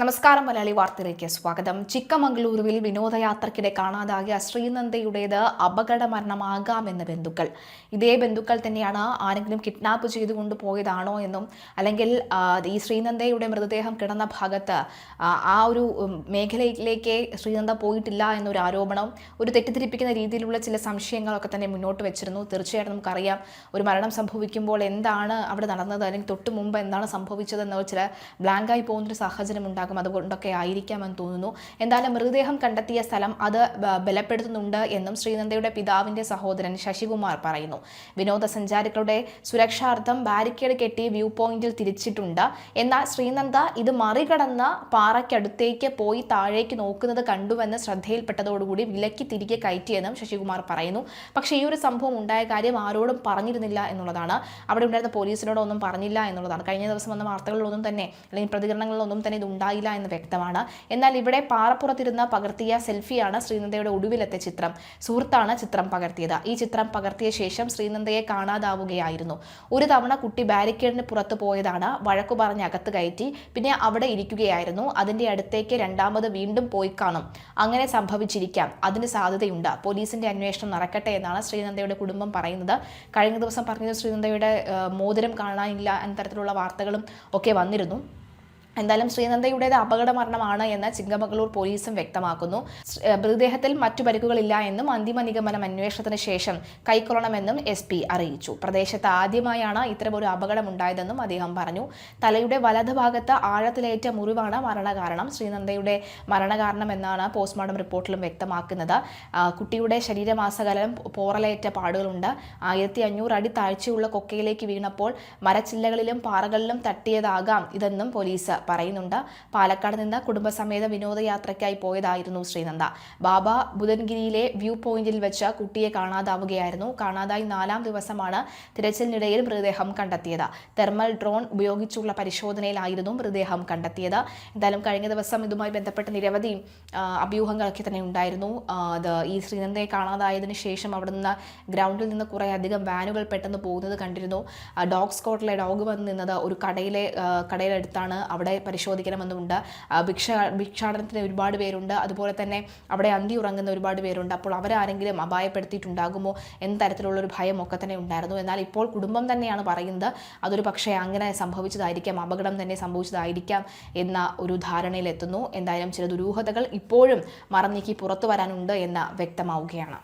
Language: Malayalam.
നമസ്കാരം. മലയാളി വാർത്തയിലേക്ക് സ്വാഗതം. ചിക്കമംഗളൂരുവിൽ വിനോദയാത്രയ്ക്കിടെ കാണാതാകിയ ശ്രീനന്ദയുടേത് അപകട മരണമാകാമെന്ന് ബന്ധുക്കൾ. ഇതേ ബന്ധുക്കൾ തന്നെയാണ് ആരെങ്കിലും കിഡ്നാപ്പ് ചെയ്തുകൊണ്ട് പോയതാണോ എന്നും, അല്ലെങ്കിൽ ഈ ശ്രീനന്ദയുടെ മൃതദേഹം കിടന്ന ഭാഗത്ത് ആ ഒരു മേഖലയിലേക്ക് ശ്രീനന്ദ പോയിട്ടില്ല എന്നൊരു ആരോപണം, ഒരു തെറ്റിദ്ധരിപ്പിക്കുന്ന രീതിയിലുള്ള ചില സംശയങ്ങളൊക്കെ തന്നെ മുന്നോട്ട് വെച്ചിരുന്നു. തീർച്ചയായിട്ടും നമുക്കറിയാം, ഒരു മരണം സംഭവിക്കുമ്പോൾ എന്താണ് അവിടെ നടന്നത്, അല്ലെങ്കിൽ തൊട്ട് മുമ്പ് എന്താണ് സംഭവിച്ചതെന്ന് ചില ബ്ലാങ്കായി പോകുന്നൊരു സാഹചര്യം ഉണ്ടാകും. അതുകൊണ്ടൊക്കെ ആയിരിക്കാമെന്ന് തോന്നുന്നു. എന്തായാലും മൃതദേഹം കണ്ടെത്തിയ സ്ഥലം അത് ബലപ്പെടുത്തുന്നുണ്ട് എന്നും ശ്രീനന്ദയുടെ പിതാവിന്റെ സഹോദരൻ ശശികുമാർ പറയുന്നു. വിനോദസഞ്ചാരികളുടെ സുരക്ഷാർത്ഥം ബാരിക്കേഡ് കെട്ടി വ്യൂ പോയിന്റിൽ തിരിച്ചിട്ടുണ്ട്. എന്നാൽ ശ്രീനന്ദ ഇത് മറികടന്ന് പാറയ്ക്കടുത്തേക്ക് പോയി താഴേക്ക് നോക്കുന്നത് കണ്ടുവെന്ന് ശ്രദ്ധയിൽപ്പെട്ടതോടുകൂടി വിലക്കി തിരികെ കയറ്റിയെന്നും ശശികുമാർ പറയുന്നു. പക്ഷേ ഈ ഒരു സംഭവം ഉണ്ടായ കാര്യം ആരോടും പറഞ്ഞിരുന്നില്ല എന്നുള്ളതാണ്. അവിടെ ഉണ്ടായിരുന്ന പോലീസിനോടൊന്നും പറഞ്ഞില്ല എന്നുള്ളതാണ്. കഴിഞ്ഞ ദിവസം വന്ന വാർത്തകളിലൊന്നും തന്നെ, അല്ലെങ്കിൽ പ്രതികരണങ്ങളിലൊന്നും തന്നെ ഇത് ഉണ്ടായില്ല എന്ന് വ്യക്തമാണ്. എന്നാൽ ഇവിടെ പാറപ്പുറത്തിരുന്ന് പകർത്തിയ സെൽഫിയാണ് ശ്രീനന്ദയുടെ ഒടുവിലത്തെ ചിത്രം. സുഹൃത്താണ് ചിത്രം പകർത്തിയത്. ഈ ചിത്രം പകർത്തിയ ശേഷം ശ്രീനന്ദയെ കാണാതാവുകയായിരുന്നു. ഒരു തവണ കുട്ടി ബാരിക്കേഡിന് പുറത്തു പോയതാണ്. വഴക്കു പറഞ്ഞ് അകത്ത് കയറ്റി, പിന്നെ അവിടെ ഇരിക്കുകയായിരുന്നു. അതിന്റെ അടുത്തേക്ക് രണ്ടാമത് വീണ്ടും പോയി കാണും. അങ്ങനെ സംഭവിച്ചിരിക്കാം, അതിന് സാധ്യതയുണ്ട്. പോലീസിന്റെ അന്വേഷണം നടക്കട്ടെ എന്നാണ് ശ്രീനന്ദയുടെ കുടുംബം പറയുന്നത്. കഴിഞ്ഞ ദിവസം പറഞ്ഞത് ശ്രീനന്ദയുടെ മോതിരം കാണാനില്ല എന്ന തരത്തിലുള്ള വാർത്തകളും ഒക്കെ വന്നിരുന്നു. എന്തായാലും ശ്രീനന്ദയുടേത് അപകട മരണമാണ് എന്ന് ചിക്കമംഗളൂർ പോലീസും വ്യക്തമാക്കുന്നു. മൃതദേഹത്തിൽ മറ്റു പരിക്കുകളില്ല എന്നും അന്തിമ നിഗമനം അന്വേഷണത്തിന് ശേഷം കൈക്കൊള്ളണമെന്നും SP അറിയിച്ചു. പ്രദേശത്ത് ആദ്യമായാണ് ഇത്തരമൊരു അപകടമുണ്ടായതെന്നും അദ്ദേഹം പറഞ്ഞു. തലയുടെ വലത് ഭാഗത്ത് ആഴത്തിലേറ്റ മുറിവാണ് മരണകാരണം. ശ്രീനന്ദയുടെ മരണകാരണം എന്നാണ് പോസ്റ്റ്മോർട്ടം റിപ്പോർട്ടിലും വ്യക്തമാക്കുന്നത്. കുട്ടിയുടെ ശരീരമാസകലം പോറലേറ്റ പാടുകളുണ്ട്. 1500 അടി താഴ്ചയുള്ള കൊക്കയിലേക്ക് വീണപ്പോൾ മരച്ചില്ലകളിലും പാറകളിലും തട്ടിയതാകാം ഇതെന്നും പോലീസ് പറയുന്നുണ്ട്. പാലക്കാട് നിന്ന് കുടുംബസമേത വിനോദയാത്രയ്ക്കായി പോയതായിരുന്നു ശ്രീനന്ദ. ബാബ ബുധൻഗിരിയിലെ വ്യൂ പോയിന്റിൽ വെച്ച് കുട്ടിയെ കാണാതാവുകയായിരുന്നു. കാണാതായി 4ാം ദിവസമാണ് തിരച്ചിലിനിടയിൽ മൃതദേഹം കണ്ടെത്തിയത്. തെർമൽ ഡ്രോൺ ഉപയോഗിച്ചുള്ള പരിശോധനയിലായിരുന്നു മൃതദേഹം കണ്ടെത്തിയത്. എന്തായാലും കഴിഞ്ഞ ദിവസം ഇതുമായി ബന്ധപ്പെട്ട നിരവധി അഭ്യൂഹങ്ങളൊക്കെ തന്നെ ഉണ്ടായിരുന്നു. ഈ ശ്രീനന്ദയെ കാണാതായതിനു ശേഷം അവിടെ നിന്ന് ഗ്രൗണ്ടിൽ നിന്ന് കുറേ അധികം വാനുകൾ പെട്ടെന്ന് പോകുന്നത് കണ്ടിരുന്നു. ഡോഗ് സ്ക്വാഡിലെ ഡോഗ് വന്ന് നിന്നത് ഒരു കടയിലെടുത്താണ്. അവിടെ പരിശോധിക്കണമെന്നുണ്ട്. ഭിക്ഷാടനത്തിന് ഒരുപാട് പേരുണ്ട്. അതുപോലെ തന്നെ അവിടെ അന്തി ഉറങ്ങുന്ന ഒരുപാട് പേരുണ്ട്. അപ്പോൾ അവരാരെങ്കിലും അപായപ്പെടുത്തിയിട്ടുണ്ടാകുമോ എന്ന തരത്തിലുള്ളൊരു ഭയം ഒക്കെ തന്നെ ഉണ്ടായിരുന്നു. എന്നാൽ ഇപ്പോൾ കുടുംബം തന്നെയാണ് പറയുന്നത് അതൊരു പക്ഷേ അങ്ങനെ സംഭവിച്ചതായിരിക്കാം, അപകടം തന്നെ സംഭവിച്ചതായിരിക്കാം എന്ന ഒരു ധാരണയിലെത്തുന്നു. എന്തായാലും ചില ദുരൂഹതകൾ ഇപ്പോഴും മറന്നീക്കി പുറത്തു വരാനുണ്ട് എന്ന് വ്യക്തമാവുകയാണ്.